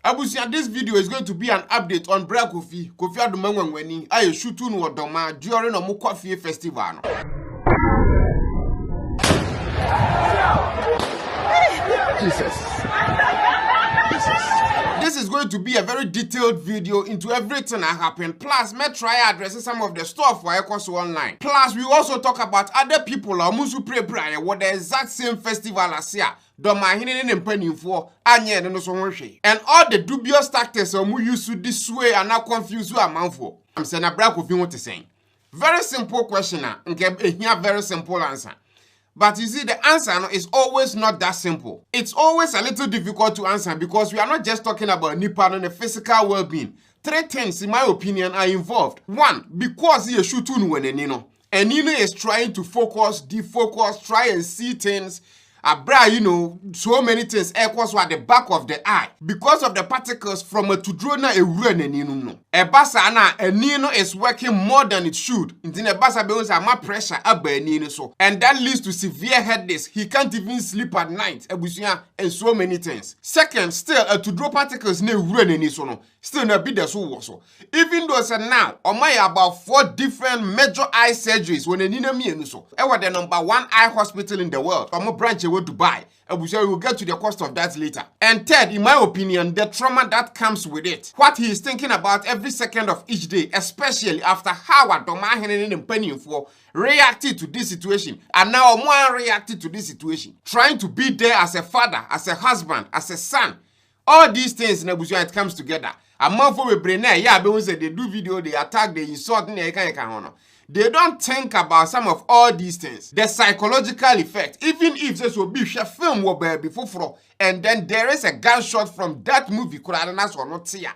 Abusia, this video is going to be an update on Kofi Adoma VS Domahene shooting with Doma during a Kofi festival. Jesus. This is going to be a very detailed video into everything that happened. Plus, me try addressing some of the stuff for Ekoso online. Plus, we also talk about other people who pray what the exact same festival as here. Domahene and Pennyfo, Anya and so and all the dubious tactics who use to dissuade and now confuse you amount for. I'm saying a break of what to say. Very simple question, and here very simple answer. But you see, the answer is always not that simple. It's always a little difficult to answer because we are not just talking about Nipa and the physical well-being. Three things, in my opinion, are involved. One, because he is shooting when Nino. And Nino is trying to focus, defocus, try and see things. So many things equals at the back of the eye because of the particles from a tudrona a run and no. A basana a nino is working more than it should. In a basa bones are more pressure up by nino so. And that leads to severe headaches. He can't even sleep at night. And so many things. Second, still a tudro particles ne run and so. Still not be the so. Even though say now, on my about 4 different major eye surgeries when a nino me so. I was the #1 eye hospital in the world. I'm a branch away Dubai. We will get to the cost of that later. And third, in my opinion, the trauma that comes with it. What he is thinking about every second of each day, especially after how Domahene and Pennyfo reacted to this situation, and now more reacted to this situation. Trying to be there as a father, as a husband, as a son. All these things, it comes together. A month for brain, say they do video, they attack, they insult, they don't think about some of all these things. The psychological effect, even if this will be a film before, and then there is a gunshot from that movie, or not here.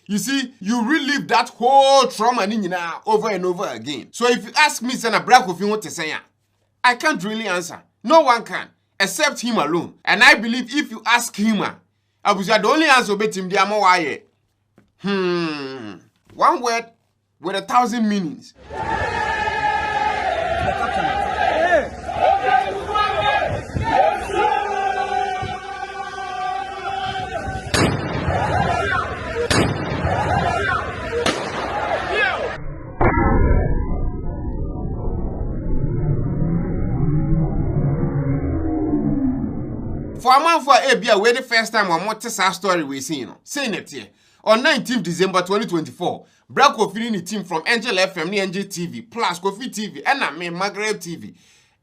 You see, you relive that whole trauma over and over again. So if you ask me, Sana Brako, if you want to say, I can't really answer. No one can, except him alone. And I believe if you ask him, I was the only answer bet him the why. One word with 1,000 meanings. For a month for ABA, where the first time I'm what our story we see, saying it here. On 19th December 2024, Kofi in the team from Angel FM, Angel TV, plus Kofi TV, and I mean Margaret TV.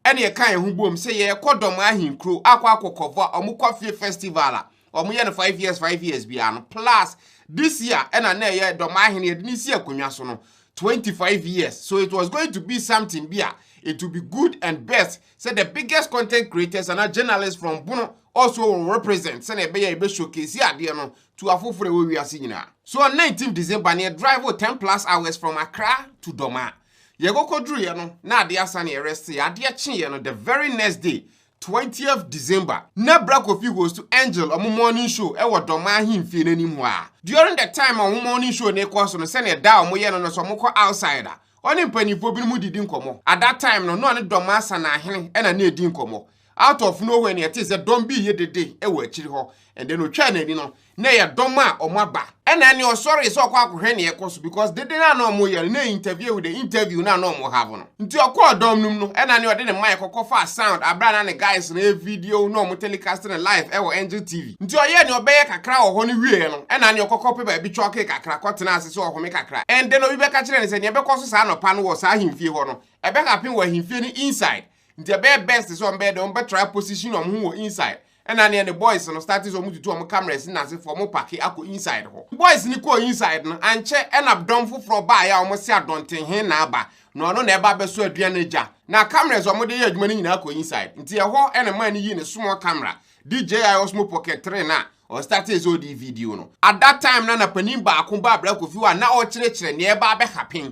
And ye kind who boom say ye called Domahene crew, aqua cover, or Kofi festival, or me 5 years beyond. Plus, this year, and I know Domahene didn't see a kunyasono 25 years. So it was going to be something beer. It will be good and best. Say the biggest content creators and journalists from Bono also will represent. Say be showcase here to a full free we are seeing now. So on 19th December, near drive 10+ hours from Accra to Doma. You go kodru na dia sani arrest ya dia chin the very next day, 20th December. Na Kofi goes to Angel on morning show e wo Domahene fie nanimwa. During the time on morning show ne course no say na da omo ye no so mo ko outsider. Oni Pennyfo bi mu didi nkomo. At that time no ani Domasa na ahene e na edi nkomo. Out of nowhere ne it is a don bi ye dede e wo akiri ho. And then otwa na ni no na ye doma omaba. And then you sorry so kwa ahwe ne ekoso because they didn't know mo ye na interview with the interview na no mo have no. Nti okwa dom num no and then you dey the mic kokofa sound abra na ne guys na video no mo telecasting live e wo Angel TV. Nti oye ne obeye kakra wo ho ne wie no and then you kokopa ba bi choke kakra kotena ase so ho me kakra. And then obi be ka kire ne se ne be koso sa no pa no wo sa himfie ho no. E be happen wo himfie ni inside. Nti e be best so on be don be try position on who inside. And then the boys no started so much to am cameras na say for mo park ako inside ho. Boys ni ko inside no anche end up don foforo ba ya omo se adonten hen na aba. No na eba be so aduane ja. Na cameras omo de adwuma ni nyina ko inside. Nti e ho ene man yi ne small camera. DJI Osmo Pocket 3 na or started so the video no. At that time na panin ba akon ba Kofi wa na o kire ne eba be happen.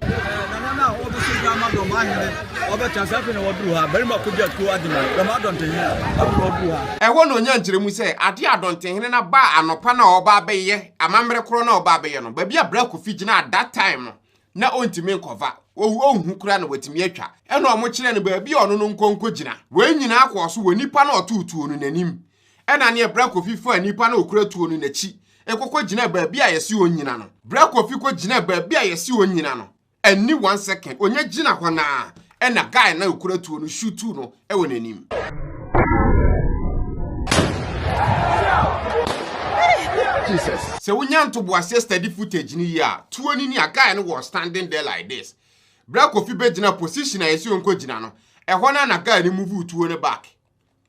Na obisi drama Domahene obetansafe na woduru ha very much project ko adima Domahene woduru ha e wono nya nkyeremu se ade adontenhene na ba anopa na oba beye amamre kro na oba beye no ba bia Kofi gina at that time no na ontime nkova ohu kura na watimi atwa e na omo kire ne ba bia ono no nkonko gina we nyina akọ so wonipa na otutuo no nanim e na ne Kofi fo anipa na okura tuo no nachi ekoko gina baabi a yesi onyina no Bra Kofi ko gina baabi a yesi onyina no any 1 second onya gina ho na na guy na okura tuo no shoot no ewo nanim Jesus se wonya ntobo ase steady footage ni ya tuo ni a guy no was standing there like this Bra Kofi be gina position a yesi onko gina no ehwo na guy ni move tuo ne back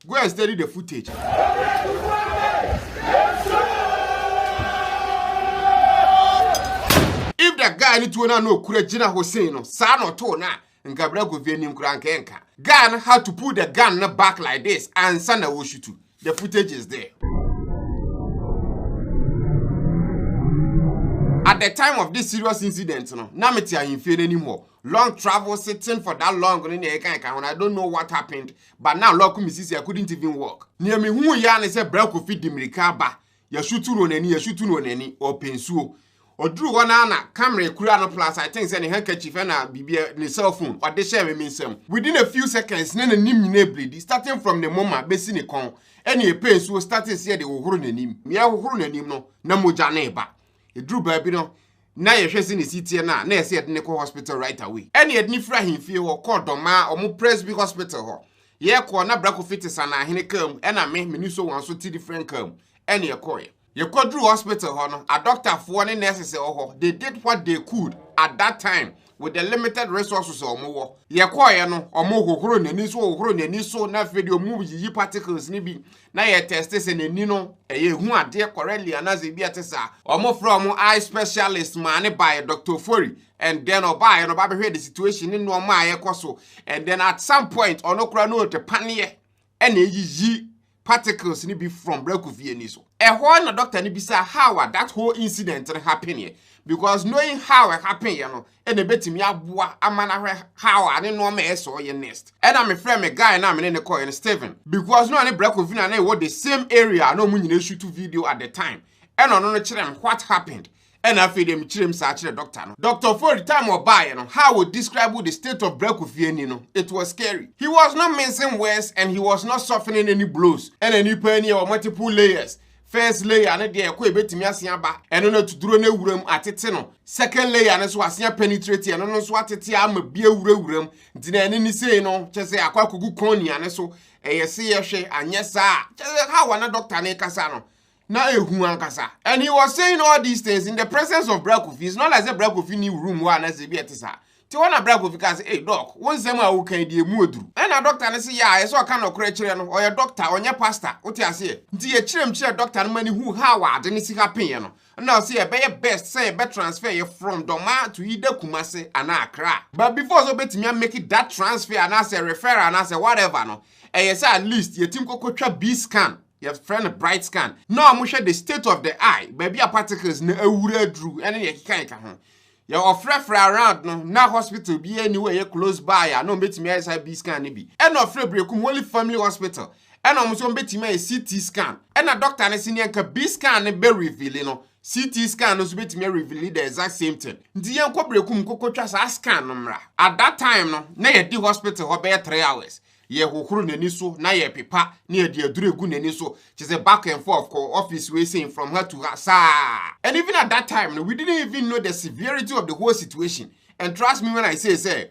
go and study the footage. If the guy ni tuo na no okura gina ho sei no sa no to na nka Bra Kofi anim kura nka gun had to put the gun back like this and sana wo shoot. The footage is there. At the time of this serious incident, no, Nameti are in fear anymore. Long travel, sitting for that long, I don't know what happened, but now local Mrs. I couldn't even walk. Near me, who yarn is a Bra Kofi Dimrikaba, ya shooting on any, or pensuo. Or drew one anna, camera, Kurano plus, I think, sending handkerchief and a BB, the cell phone, or the share me some. Within a few seconds, none of nim bleed, starting from the moment, basing a con, any pensuo started say they were running him. Mia running him, no, Namujaneba. Drew baby no na ye hwese ni city na say at Neko Hospital right away. Any edni fra himfie ho call Doma or Presby Hospital ho. Ye ko na Bra Kofi tesana hene kam e na me ni so wan so ti different kam. Any ye ko ye ko Drew Hospital ho no a doctor for ne nurses ho. They did what they could at that time with the limited resources omo. Ye ko ye no omo hohoro nani so na fe de omu yi particles ni bi na ye test se nani no eye hu ade correctly anaze bi atesa omo from eye specialist man by Dr. Fori and then oba no ba be the situation ni no ma ye koso and then at some point ono kura no te panie ene yi particles ni bi from Bra Kofi ani so ehwo na doctor ni bi say how that whole incident happen here. Because knowing how it happened, you know, and a bit me aboa amana how I didn't know me so your nest. And I'm a friend, a guy, and I'm in the call in Steven. Because no any Bra Kofi and I were the same area, no money shoot video at the time. And on the children, what happened? And I feed them children search the doctor. Doctor for the time or by, you know, how would describe the state of Bra Kofi, you know, it was scary. He was not mincing words and he was not softening any blows and any penny or multiple layers. First layer na dey ekwa ebetimi asia ba eno na tuduro na wuram atete no second layer na so asia penetrate eno no so atete ama bia wuram nti na ene ni sei no chese akwa kogu konia ne so eyese yehwe anye saa chese how na doctor na kasa no na ehu ankasa and he was saying all these things in the presence of Bra Kofi. It's not like Bra Kofi ni room wa na se bi etesa ti wona Bra Kofi ka say hey doc won sem a wo kan die mu oduru and na doctor ne say ya so ka no kora kire no oye doctor onye pastor wote ase nti ye kirem kire doctor no mani hu how ade ne si happen ye no na say be best say be transfer ye from Doma to Ida Kumase ana Accra but before so betimi make that transfer and say referral and say whatever no say at least ye tim kokotwa B scan your friend bright scan no mo hwe the state of the eye baby a particles na awura dru ene ye kika ho your offer around no na hospital be anywhere close by no betimi esa B scan ni bi and offer brekum Holy Family Hospital and almost betimi a CT scan and a doctor ne senior ka B scan ne be reveal no CT scan no so betimi reveal the exact same thing ndi yen ko brekum kokotwa sa scan no mra at that time no na ye di hospital ho be 3 hours ye hohoro nani so na ye pepa na ye de aduru egu nani so just a back and forth ko office we saying from her to her sa and even at that time no, we didn't even know the severity of the whole situation and trust me when I say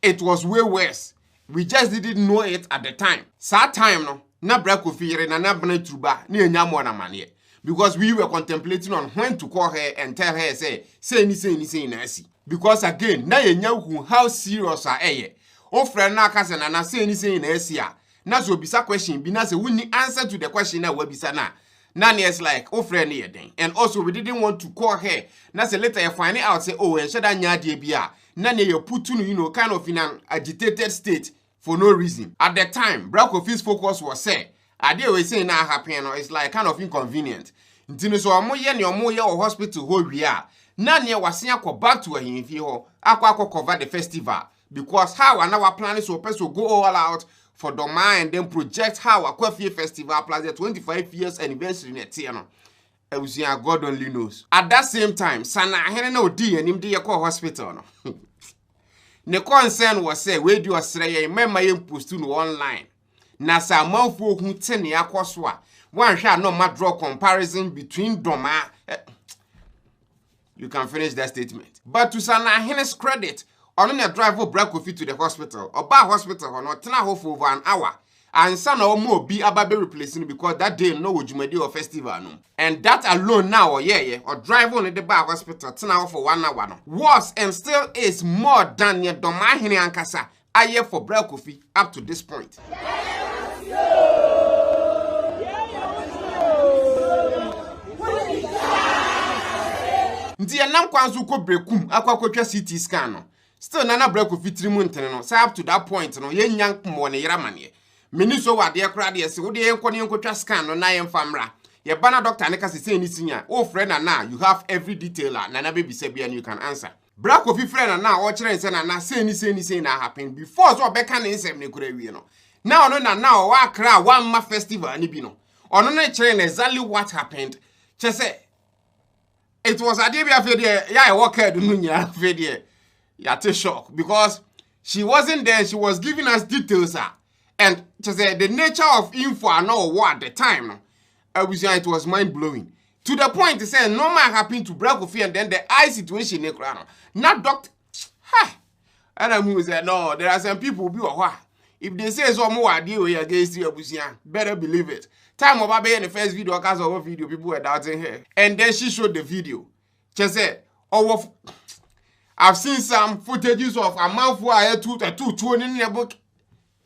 it was way worse. We just didn't know it at the time. That time no na Bra Kofi yere na bana truba na enya mo na mane because we were contemplating on when to call her and tell her say na asi because again na enya hu how serious are eye o friend na aka say na say na asi a na so bisa question bi na say we need answer to the question na we bisa na Nani is like, oh friend here then. And also we didn't want to call her. Na say later you find out say, oh, and shada nyadi bia. Nani you put you know kind of in an agitated state for no reason. At the time, Bra Kofi's focus was say, idea we say now happen, it's like kind of inconvenient. Ntino so omo ye ni omo ye or hospital ho wi a. Nani was ko back to him fi ho. Akwa cover the festival because how and our plan is supposed to go all out for Doma and then project how a Kofi Festival plus the 25 years anniversary next year. God only knows. At that same time, Sana Hene no D and him dear hospital. The concern was say, where do you say, remember him post online? Nasa mouthful who 10 year coswa. one shall no matter draw comparison between Doma. You can finish that statement. But to Sanahene's credit, on a drive of Bra Kofi to the hospital, or bar hospital, or not for over an hour. And son or more be about replacing because that day no Jumedi or festival no. And that alone now or drive on at the bar hospital 10 hours for 1 hour no. Was and still is more than your Domahene and Kasa aye for Bra Kofi up to this point. Ndi anam kwanzu ko brekum akwakotwa CT scan no. Still nana Bra Kofi 3 months no. Say up to that point no ye nyank mo ne yramane. Meniso wa de kra de se wo de enko ne enkotwa scan no na yemfamra ye bana doctor ne ka se ni sinya o friend na you have every detail na baby se bia and you can answer Bra Kofi friend na o kire nse na say ni na happen before so obeka ne nsem ne kura wie no na ono na o wa kra one ma festival ni bi no ono na kire exactly what happened che say it was adebia fe de ya e work head no nya fe de ya te shock because she wasn't there. She was giving us details and to say the nature of info I know what at the time, it was mind blowing. To the point to say no man happened to Bra Kofi and then the eye situation not doctor. And I'm who said no, there are some people who be what if they say so more idea against you, better believe it. Time of Abe in the first video, cause of video, people were doubting her. And then she showed the video. She said, oh, I've seen some footages of a mouth who I had two in the book.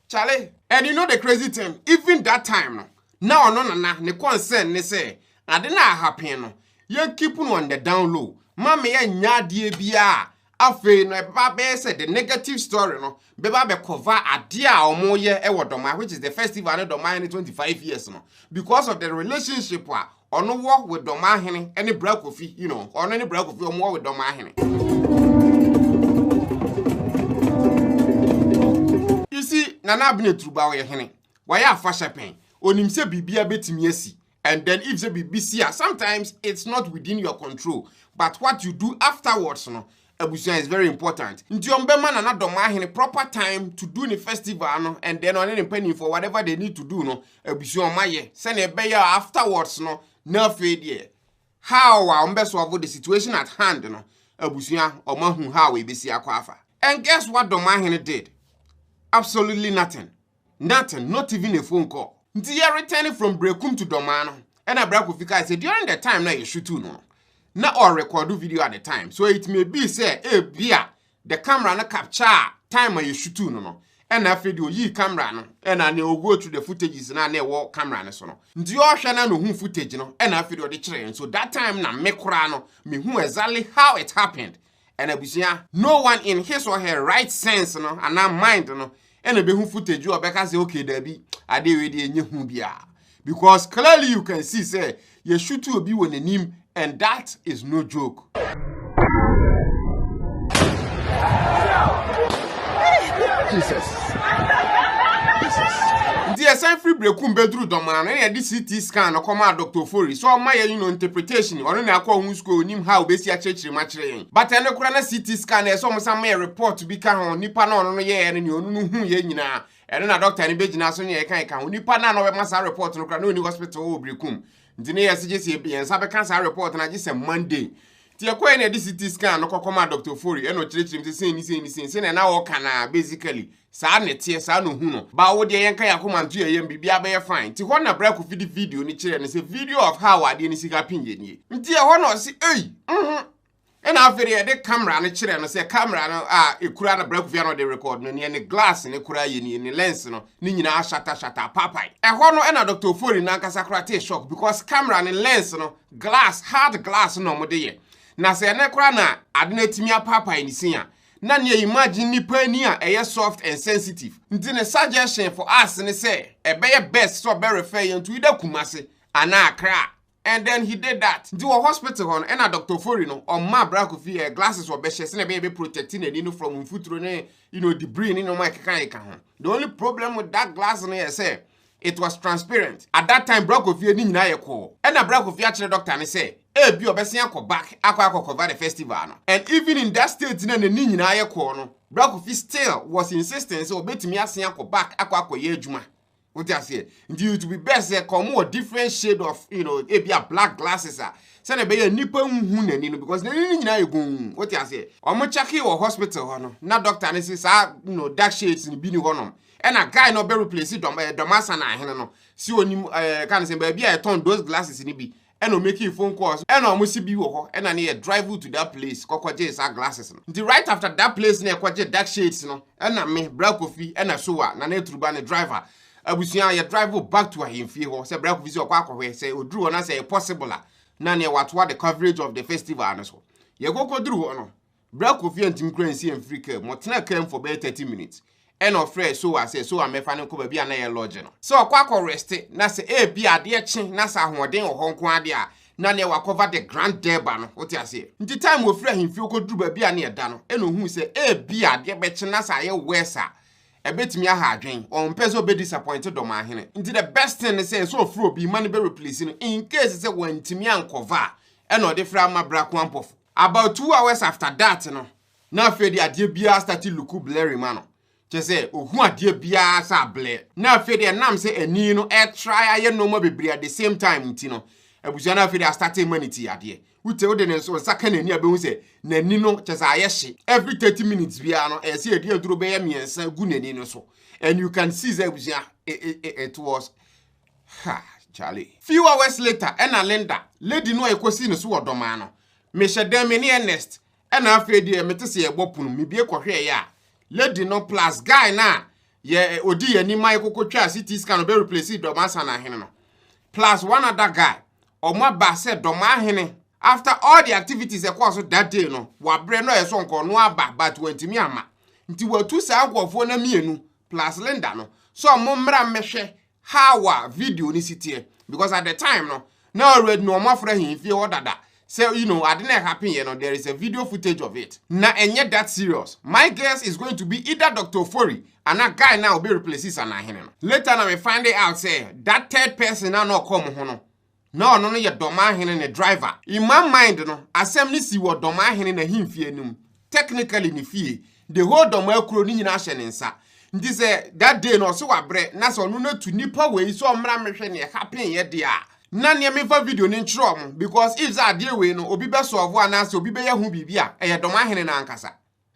Charlie. And you know the crazy thing, even that time, now no, ne concern, ne say, I didn't happen. No. You keep on the down low. Mammy and Yadia Bia. Afe no Baba said the negative story, no. Beba be cover a dear or more year Doma, which is the festival of Domahene 25 years, no. Because of the relationship, or no work with Domahene, any Bra Kofi, you know, or any Bra Kofi or more with Domahene. Nana bine truba we hene. Why a fashion pain? Onim se bibia betimi asi. And then if se bibi sometimes it's not within your control. But what you do afterwards, no, abusia is very important. Nti ombema nana Domahene proper time to do the festival, no, and then on any penny for whatever they need to do, no, abusia omaye. Send a beya afterwards, no, no failure. How ombe solve the situation at hand, no, abusia omahu how we besi akwafa. And guess what Domahene did? Absolutely nothing. Nothing, not even a phone call. Nti ya returning from Brekum to Domano. And a Bra Kofi said during the time na you shoot no. Na or record video at the time. So it may be say, bia, the camera na capture time you shoot no. And na video yi camera no. And I will go through the footages na na walk camera no so no. Nti yo hwe na no hu footage no. And na video de kire. So that time na me kura no, me hu exactly how it happened. And abusia, no one in his or her right sense no, and na mind no. And a behu footage you beka say okay Debbie ade we dey nyehu bia because clearly you can see say you shoot to be when him and that is no joke. Jesus. The sign free Brekum bedru Domahene and this CT scan or come out Dr. Fori. So my interpretation or na call who school nim how besi a church matching. But I know CT scan is almost a report to be can nipa no ye and you know ye nyina. And na doctor ni beji na so ye kan nipa na no masa report no kra no ni hospital Brekum. Ntine ye suggestion be en sabe cancer report na just Monday. Ti ekwa na this CT scan no come out Dr. Fori e no chirechim say na na wo kana basically sa ne tie sa no hu no ba wo de yen kan yakoma ntu ye bibia be fine ti ho na Bra Kofi di video ni kire ne say video of how ade ni sika pinye ni nti e ho no say e na afere de camera ne kire no say camera no ekura na Bra Kofi no de record no ne glass ne kura ye ni lens no ni nyina shata papai e ho no e na Dr. Fori na nkasa kura te shock because camera ne lens no glass hard glass no mo de ye na say ne kura na ade na timi papai ni sia na ne imagine nipa ni a soft and sensitive. Nti ne suggestion for us ne say e be best so be refer you to either Kumasi and Accra. And then he did that. Nti wo hospital hon and Dr. Fori no on ma Bra Kofi glasses or be shese na be protecting and from futuro ne debris ni no ma kan ho. The only problem with that glass no say it was transparent. At that time Bra Kofi ni nyina ye call. And Bra Kofi a doctor ne say bi obesia ko back akwa cover the festival no. And even in that state na ni nyina ye call no Bra Kofi still was insisting so obetimi asia ko back akwa ye adwuma What you say? You to be best come more different shade of maybe a black glasses Send a be a nipple because you go. What you say? Or much or hospital na doctor and says dark shades in bini honum. And a guy no be replace it Domasa na no. See when can say baby I turn those glasses in be and no make you phone calls and almost be wo and I need drive you to that place kokwaje is glasses. The right after that place near kwaje dark shades no and na me Bra Kofi and na soa na truba ne driver. Abusia ye drive back to him fie ho say Bra Kofi say okwa akwa say odru na say possible na ne what the coverage of the festival and so ye go dru ho no Bra Kofi antim kransi en free care mo tena came for about 30 minutes and of fresh so I say so am mefa ne ko ba bia na ye lodge no so okwa rest na say e bia de chi na sa hoden ho nko ade a na ne wa cover the grand derba no what you say nti time wo free him fie ko dru ba bia na ye da no e no hu say e bia de be chi na sa ye wesa ebetimi aha adwen on peso be disappointed Domahene nti the best thing is say so fro bi man be replace no in case say wantimi ankova e no de fra ma bra kwampof about 2 hours after that no na fe de ade bia start look blurry man no che say ohu ade bia sa blur na fe de nam say ani no e try aye no mo bebre at the same time nti no abusia na fe de start humanity ade ute ode ne so saka na ni abehu se nani no chesa ayehye every 30 minutes bia no e se edi aduro be ya miensa gu nani no so and you can see that it was Charlie few hours later ena Linda lady no ekosi no so odoma no me shedem me ne Ernest ena afedi e mete se ye bopunu me bie kohwe ya lady no plus guy na ye odi ye ni mai kokotwa CT scan be replace Domasa na hene no plus one other guy omo ba se Domahene. After all the activities ekwa that day no wabre no yeso nko no aba but wantimi ama nti watu sa akwofo na mienu plus Linda no so mommra mehwe how video ni sitie because at the time no now already no mafra him fie odada say I didn't happen there is a video footage of it na enye that serious. My guess is going to be either Dr. Fori and that guy now will be replaces Anahene no later now we find it out say that third person now no come ho no no ye Domahene ne driver. In my mind no, assembly si wo Domahene na himfie num. Technically ni fie, the whole Domahekro ni nyina hye ne nsa. Nti say that day no so wabre na so no na tu nipa we so mra mehwe ne happen ye de a. Na ne me fa video ni nchro mo because if that day we no obi be solve ana so obi be ye hu bibia e ye Domahene na ankasa.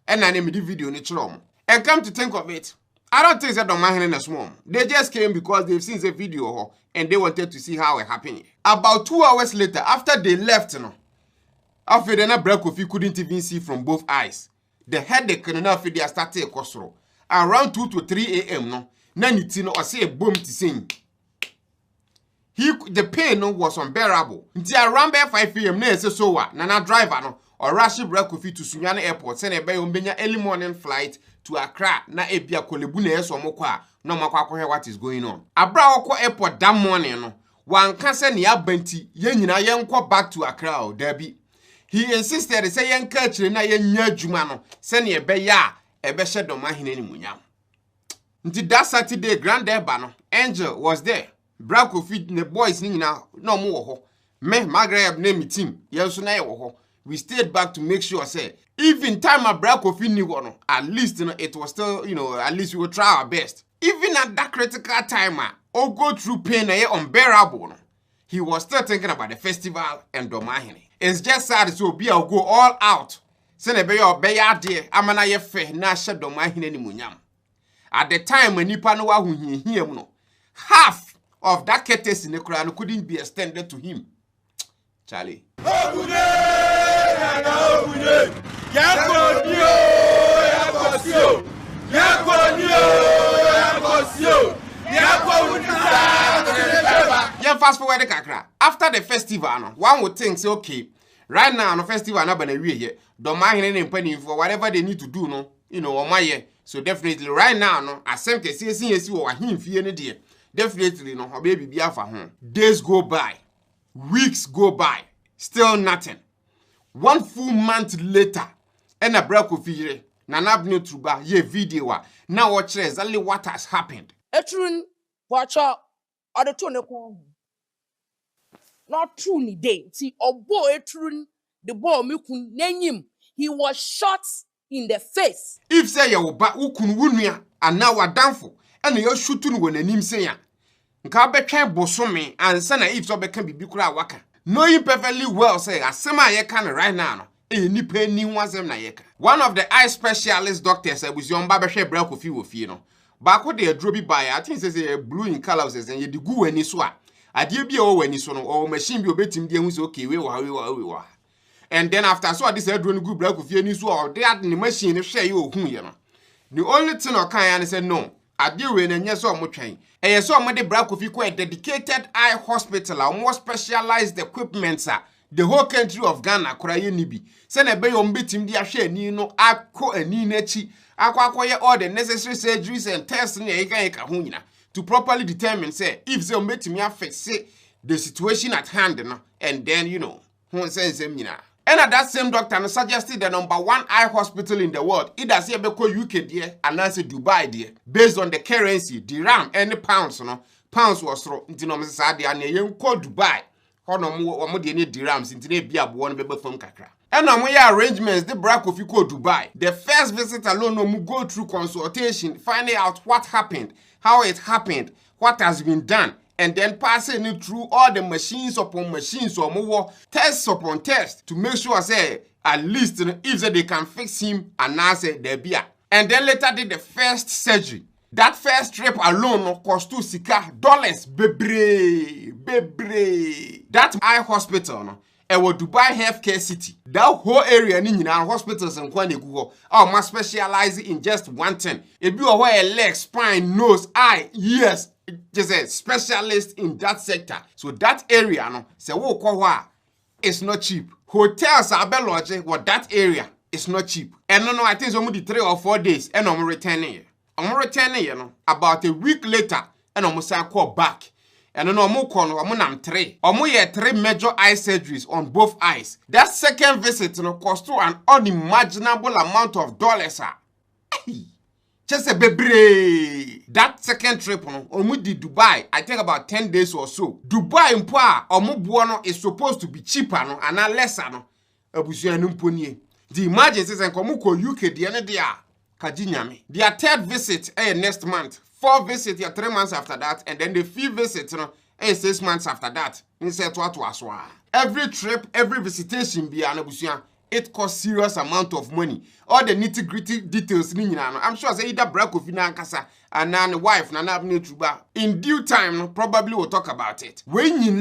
E na ne me di video ni nchro mo. And come to think of it, I don't think that Domahene na small. They just came because they've seen the video and they wanted to see how it happened. About 2 hours later, after they left, after the Bra Kofi couldn't even see from both eyes. The headache they started a kosoro. Around 2 to 3 a.m. no, Nanitino or say a boom to sing. The pain was unbearable. Until around 5 p.m. Nana driver no or rush Bra Kofi to Sunyani Airport, send a bay on early morning flight to Accra, na ebia kolebune eso mokwa no makwa what is going on. Abra okwa airport that morning no. Wan kase ni abanti ye nyina ye nkọ back to Accra o dabi. He insisted say ye nka kire na ye nya adwuma no se ne ebe ya ebe hye Domahene ni munyam. Nti that Saturday grand derba no Angel was there. Bra Kofi ne boys ni nyina no mo wo ho. Me Magreb na meeting ye so na ye wo ho. We stayed back to make sure say even time my Bra Kofi ni wo no at least it was still at least we will try our best. Even at that critical time or go through pain unbearable. He was still thinking about the festival and Domahene. It's just sad so be I'll go all out. Send a bay or bay dear, amana ye fe na sha Domahene ni munyam. At the time when Nipa no wa hu him no, half of that curtains in the crown couldn't be extended to him. Charlie. Fast forward after the festival, one would think, say, okay, right now, no festival, not gonna be here. Domahene and penny for whatever they need to do, on my year. So definitely, right now, no, as some can see or him fear any dear. Definitely, no, her baby be for home. Days go by, weeks go by, still nothing. 1 full month later, and a Bra Kofi Nana Bnu Truba ye video now watch exactly what has happened. Etrun watch out or the tone not true ni day. See obo etrun the boy mikun name he was shot in the face. If say you ba ukun wunia and now a downfall and you shooting when a name say nka betwen bosome ansa na if so beka bibi kura waka knowing perfectly well say asema ye kan right now no nipa ni ho asem na ye ka. One of the eye specialist doctors abusion ba behwe bra Kofi wo fie no ba ko de aduro bi ba ya I think say blue in color say ye de gu wani so a ade bi o wani so no o machine bi obetim de hu say okay we wa and then after so this aduro no gu bra Kofi ani so o de ad ni machine no hwe ye ohun ye no the only thing o kan ya say no ade we na nye so omotwen eye so omode bra Kofi ko a dedicated eye hospital a more specialized equipment the whole country of Ghana koraye nibi se na be yom betim di ahwe ani no akọ ani nachi akwakoye all the necessary surgeries and tests na yeka ho nyina to properly determine say if ze ombetimi affect the situation at hand no and then who sense nyina. And that same doctor suggested the #1 eye hospital in the world. Either say beko UK there and say Dubai there. Based on the currency, dirham, any pounds, pounds was so. Intino Mr. Sadia ne yen call Dubai. Hono mo de any dirhams intine bia bo no bebe fam kakra. And arrangements the bra Kofi ko Dubai. The first visit alone no mu go through consultation, finding out what happened, how it happened, what has been done. And then passing it through all the machines upon machines or more tests upon tests to make sure say at least if they can fix him and now say there be. And then later did the first surgery. That first trip alone cost $2 bebre. That eye hospital Dubai Healthcare City. That whole area ni hospitals and Kwanegu are specialized in just one thing. It be a leg, spine, nose, eye, ears. Just a specialist in that sector. So that area no say it's not cheap. Hotels are lodging what that area is not cheap. And no, I think it's only 3 or 4 days and I'm returning. About a week later and I'm call back. And no more I'm 3. Ye 3 major eye surgeries on both eyes. That second visit cost an unimaginable amount of dollars. Just a baby. That second trip on di Dubai, I think about 10 days or so. Dubai is supposed to be cheaper and not lesser. The emergencies and UK their third visit next month. 4 visits 3 months after that, and then the 5th visit 6 months after that. Every trip, every visitation be an it costs serious amount of money. All the nitty-gritty details, I'm sure say either bra Kofi na nkasa and na the wife na abne truba. In due time, probably we'll talk about it. When you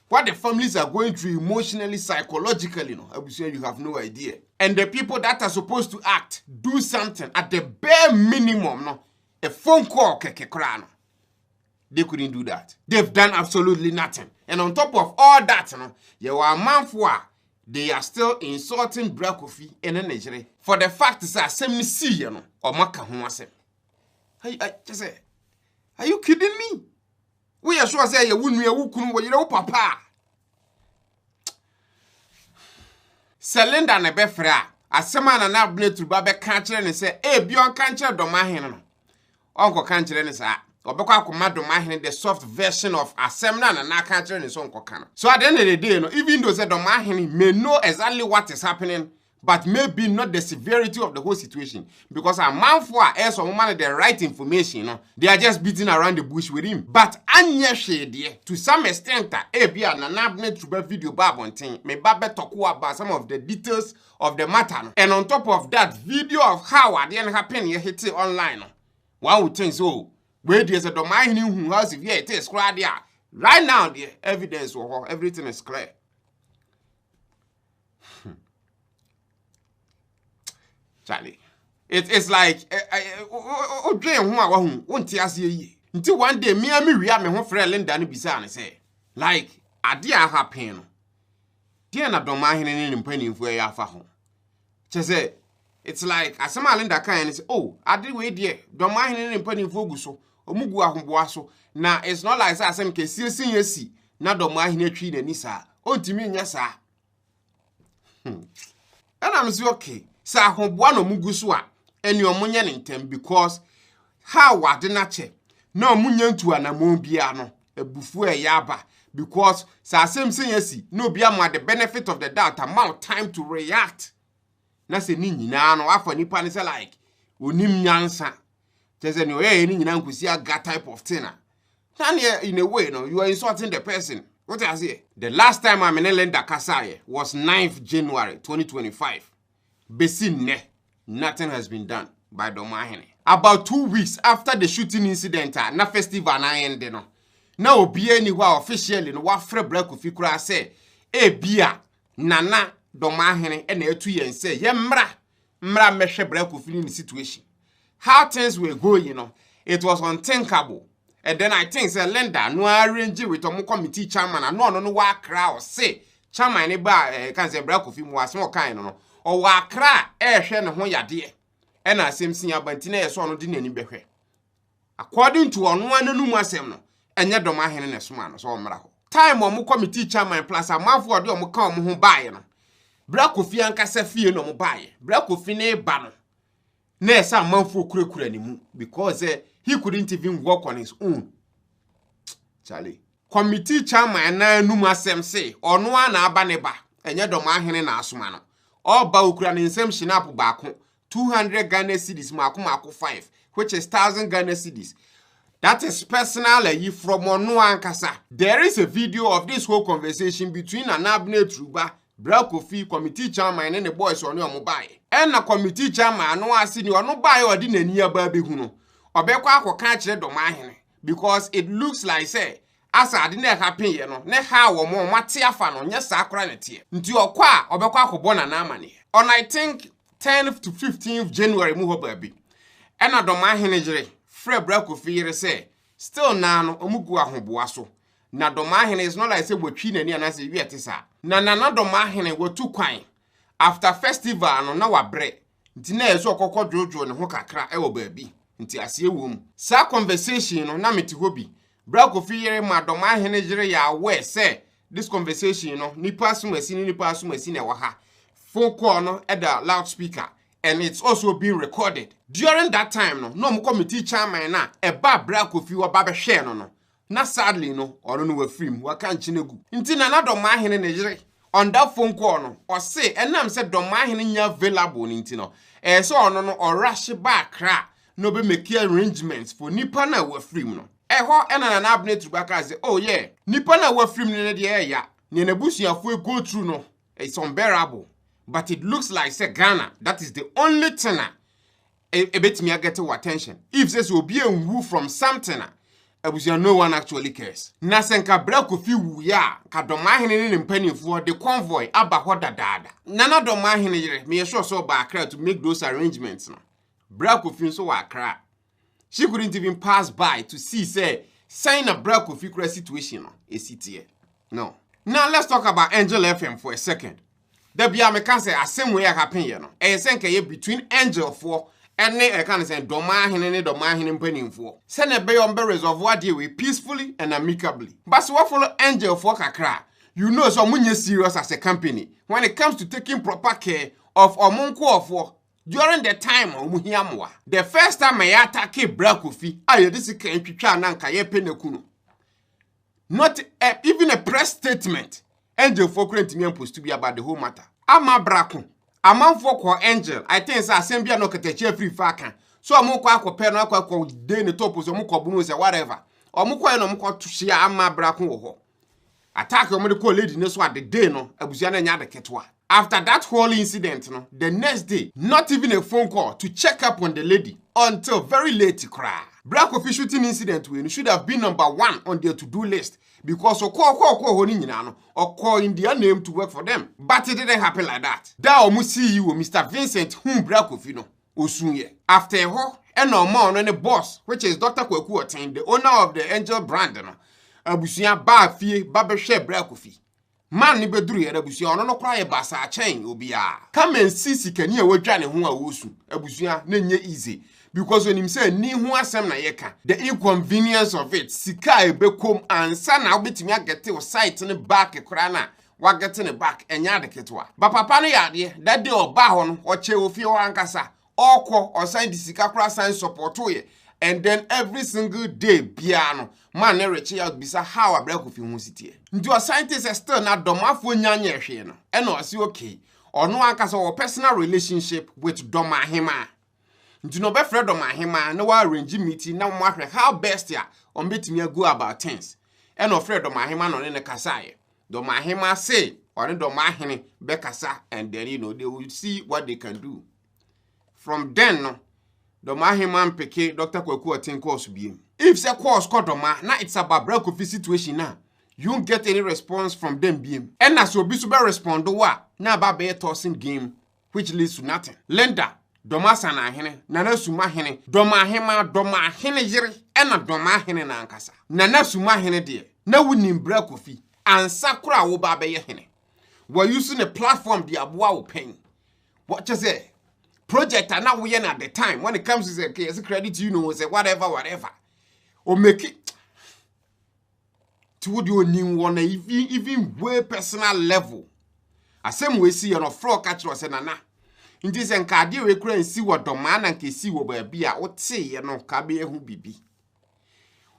what the families are going through emotionally, psychologically, you have no idea. And the people that are supposed to act, do something at the bare minimum, a phone call, they couldn't do that. They've done absolutely nothing. And on top of all that, you are a man for. They are still insulting bra Kofi in Nigeria for the fact that same see or maka ho asem. I just say, are you kidding me? We are sure say you wouldn't papa. Selenda na befra asema na abne tuba be kan kire ne say bion kan kire Domahene no. Onko kan kire ne sa obekwa akoma Domahene the soft version of asem na kan kire ne so onko kan. So at the end of the day even though say Domahene may know exactly what is happening, but maybe not the severity of the whole situation, because a man for else woman the right information, they are just beating around the bush with him. But anya shade to some extent bia na abne truba video bab on thing me babe talk about some of the details of the matter. And on top of that, video of how it happen here hit it online. One would think so. Where there's a Domahene who has if it is right now the evidence or everything is clear. Charlie, it's like until one day me and me ho friend Linda ni bisa ne say like ade a happen no dia na Domahene ni mpanimfo ya afa ho che it's like asema Linda kan ni say oh ade we de Domahene ni mpanimfo gu so omugu ahomboa so na it's not like say asem ke siesin yesi na Domahene atwi na ni sa ontimi nya sa and I'm say okay sa ahomboa no mugu so a eni omunye ne ntem because how wade na che na omunye ntu anamon bia no ebufu yaba because sa asem sen yesi no bia mo the benefit of the doubt amount time to react na se ni nyina no afa nipa ne say like onim nyansa tese ni oye ni nyina nkusi aga type of thing In a way, no, you are insulting the person. What I say? The last time I'm in Lenda Kasaye was 9th January 2025. Besine, nothing has been done by Domahene. About 2 weeks after the shooting incident, na festival na end no. Na obi anywhere officially no wafre Bra Kofi kura say, bia nana Domahene e na etu yen say, ye mra mehwe Bra Kofi in the situation. How things were going, it was unthinkable. And then I think say Lenda no arrange with omo committee chairman and no wa kra or say chairman e ba kan say Bra Kofi mu asem kan no o wa kra hwe ne ho yade e na asem sin abanti na yeso no de nani behwe according to ono ananum asem no enye Domahene ne soma no so mra ho time omo committee chairman plus amafo ode omo kan omo ho baaye no Bra Kofi ankasa fie no omo baaye Bra Kofi ne ba no na esa amafo kurekura ni mu because he couldn't even walk on his own. Charlie. Committee chairman na numa sem say ono na aba ne ba enye Domahene na asoma no. All ba okura ne nsem shinapo baako 200 Ghana cedis mako 5 which is 1000 Ghana cedis. That is personal from ono ankasa. There is a video of this whole conversation between Anabne Truba, Bra Kofi, committee chairman and the boys on your mobile. And the committee chairman no asi ni ono buy or di nani aba be hu no. Obekwa akoka kire Domahene because it looks like say as I didn't happen ye no ne ha wo mo mate afa no nya sa akora ne tie nti okwa obekwa akobo na na amane on I think 10th to 15th January mu ho baabi ena Domahene jire frɛ Bra Kofi yere say still na no omugu ahoboa so na Domahene is not like say wotwi nani anase wi etisa na Domahene wotu kwan after festival no na wabre nti na yeso okokɔ dwojo ne ho kakra e wo baabi nti asie wom sa conversation no na meti hobi Bra Kofi yere ma Domahene jire ya aware say this conversation no nipa asumasi na wa ha phone call no at the loudspeaker and it's also being recorded during that time no mo committee chairman na e ba Bra Kofi wa ba be hwe no na sadly no ono no wa film wa kan chinegu nti na Domahene ne jire on that phone call no or say enam say Domahene nya available nti no so ono no or rush back kra no be make arrangements for nipa na wa film no ho ena na abne Trubaka say oh yeah nipa na wa film ne de ya ne nabusuafo go through no it's unbearable but it looks like say Ghana that is the only thing a bit me get attention if says will be a woo from something abusia no one actually cares na senka Bra Kofi wu ya ka Domahene ne mpanimfo the convoy aba ho dadada na Domahene yere me sure so ba Accra to make those arrangements no Bra Kofi so wa Accra she couldn't even pass by to see say sign a Bra Kofi cra situation no e sitie no now let's talk about Angel FM for a second there be am can say asem we happen here no e senka ye between Angel for and I can say Domahene mpanimfo say na be on be resolve deal we peacefully and amicably but so what follow Angel for kakra you know so munye serious as a company when it comes to taking proper care of omonko during the time omuhiamwa the first time I attack Bra Kofi aye this can twitwa na nka ye penekuno not even a press statement Angel for currently post to be about the whole matter ama brako amanfo ko Angel I think say asembia no ketache free faka so omukwa akopɛ no akwa dey ne top so omukwa bunu say whatever omukwa no omukwa tuhia ama brako wo ho attack omde call lady ne so at the day no abusia na nya de ketwa after that whole incident no the next day not even a phone call to check up on the lady until very late cry Bra Kofi shooting incident we should have been number 1 on their to-do list because honi nyina no or in their name to work for them but it didn't happen like that da omu CEO Mr. Vincent Bra Kofi no osunye after ho and no more no boss which is Dr. Kwaku Oten the owner of the Angel brand no abusia ba fie ba be hwe Bra Kofi man ni beduru ye abusia ono no kra ye basa achen obia come and see sikani e wadwa ne ho a wosu abusia na nye easy because when him say ni ho asem na yeka the inconvenience of it sika e bekom ansa na obetimi agete o site ne back kra na wagete ne back enya de ketwa ba papa no yade that day oba ho no o che ofie o ankasa okwo o sign the sika kra sign support ye and then every single day piano man reach out bisa how Bra Kofi hu sitie nti o scientist still na domafo nyanye hwe no e na o si okay ono ankasa o personal relationship with Domahene Nti no be Fred Domahene na wa arrange meeting na mo ahwe how best ya on betimi go about things. And of Fred Domahene no ne kasaye. Domahene say or Domahene be kasa and then they will see what they can do. From then no Domahene peke Dr. Kwaku attend course bi. If say course called Doma, now it's about Bra Kofi situation now. You won't get any response from them beam. And as you be respond to what? Now about be tossing game, which leads to nothing. Lenda, Domasa na hene, Nana Suma hene, Domahene yere, and a Domahene na ankasa. Nana Suma hene dear. Na winning Bra Kofi, and Sakura woba be hene. We're using a platform the Abua will pay. What you say? Project and now we at the time when it comes to the case credit, you know, say whatever. Or make it. To do new one even way personal level. A same way see on a floor catch was an ana. In this encadi we can see what Doman and see what be a what say and no cabe who be.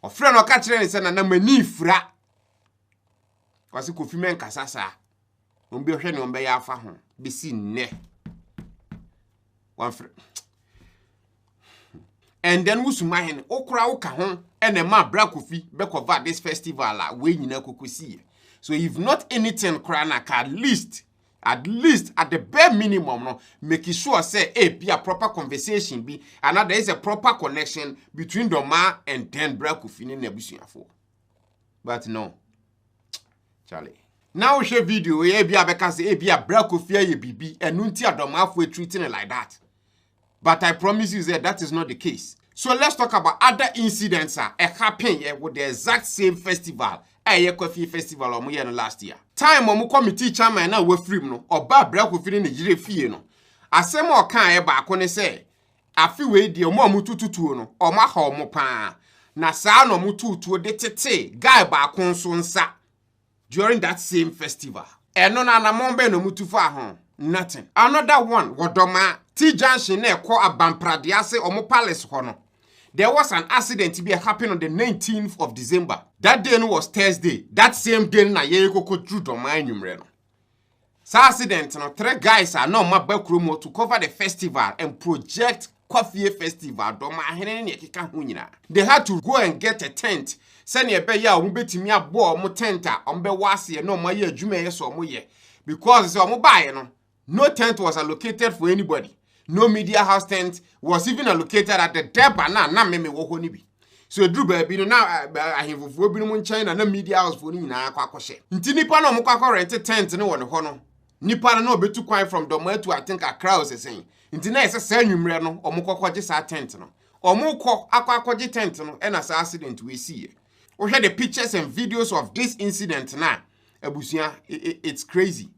Or friend or catcher is an anamani fra. Was a coffee man casasa. Be on by our home. Be seen ne. One friend. And then we sumahin okra okahon and a ma Bra Kofi be cover this festival la we nyina kokosi. So if not anything krana at least at the bare minimum no make sure say be a proper conversation be and there is a proper connection between Doma and then Bra Kofi ni nebusuafo. But no. Charlie. Now share video e bia beka say be a Bra Kofi ye bibi and nunti Doma for treating it like that. But I promise you that is not the case. So let's talk about other incidents that happened with the exact same festival. Kofi festival last year. Time omu committee chairman na we free no oba Bra Kofi ni Nigeria fie no. Asem o kan ba ko ne say afi we die omo amutututu no omo ha omo pa. Na saa no mututu de tete guy ba ko nso nsa during that same festival. Eno na na mombe no mutufa ho. Nothing. Another one, Wodoma T Junction ne ko abamprade ase omo palace hono. There was an accident to be happening on the 19th of December. That day was Thursday. That same day na ye koko drew Doma enyumre no. Sa accident no 3 guys are now mabakromo to cover the festival and project Kofi festival Domahene ne keka ho nyina. They had to go and get a tent. Send ye be ya omo betimi abo omo tent a omo be wase no mo ye adwuma ye so omo ye because so omo bae no no tent was allocated for anybody. No media house tent was even allocated at the depot na meme wo ho ni bi. So drew baby no na ahemfofo bi no mun China na media house for ni nyina akwa. Nti nipa no mo kwa rent tent no won ho no. Nipa no obetu kwan from Doma to I think Accra was saying. Nti na ese sa nwumre no omo kokwaje sa tent no. Omo kọ akwaje tent no e na sa accident we see. We hear the pictures and videos of this incident na abusia it's crazy.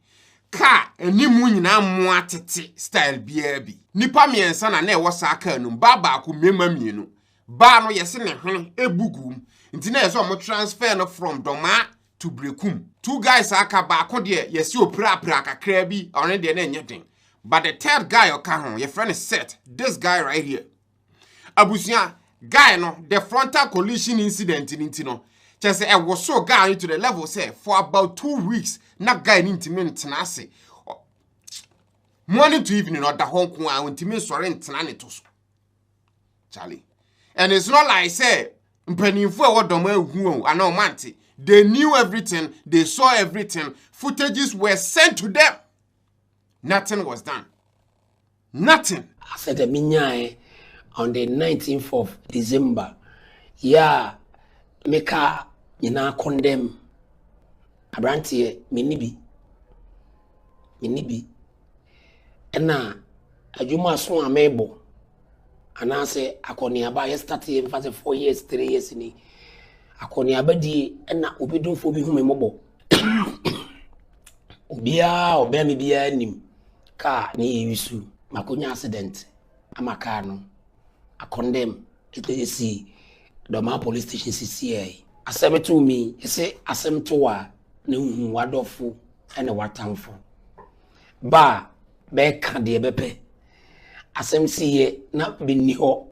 Ka enimu nyina mo atete style bia bi nipa miensa na na e wo sa ka num ba ko mema mienu ba no yese ne hwe ebugum nti na yese o mo transfer no from Doma to Brekum 2 guys aka ba ko de yese opra kakra bi on de na nyeden but the third guy oka ho your friend is set this guy right here abusia guy no the frontal collision incident nti no chese e wo so guy to the level say for about 2 weeks na guy ni ntimi ntena ase morning to evening or da honko a ntimi sore ntena ne to so Charlie. And it's not like say mpanimfo e wo Doma ehu ana o mante they knew everything, they saw everything, footages were sent to them. Nothing was done. Nothing. I said on the 19th of December, yeah, meka nyina condemn abrantie minibi ena adwuma so amebo anase akoniaba ye start ye mfa 4 years 3 years ni akoniaba di ena obedunfo bi hu memobo obia mi bia nim ka ni yisu makonya accident amaka no akondem etesi Doma police station CCA asem to me say asem to wa na hu wadofo ene watamfo ba be ka de bepe asem siye na binni ho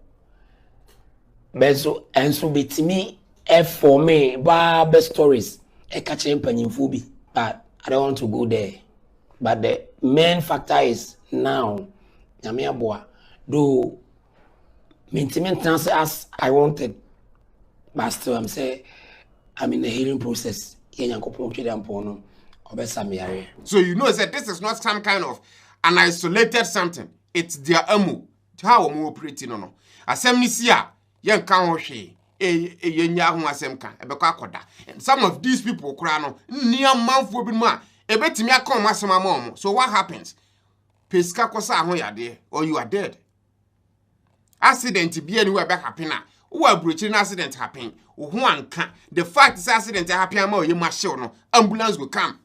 bezo enso betimi e for me ba be stories e ka chempanyimfo bi but I don't want to go there. But the main factor is now nyame aboa do Maintenance as I wanted, but still I'm say I'm in the healing process. So you know that this is not some kind of an isolated something. It's their emu. How we operating no. Asem ni sia yen kan ho hwe. Yenya ho asem kan. Ebekọ akoda. And some of these people kura no nia manfo bi ma ebetimi akon masem amom. So what happens? Peska kosa ho yade or you are dead. Accident be anywhere back happen na. Who abroaching accident happen? Who anka? The fact is accident happen ama you machine no ambulance will come.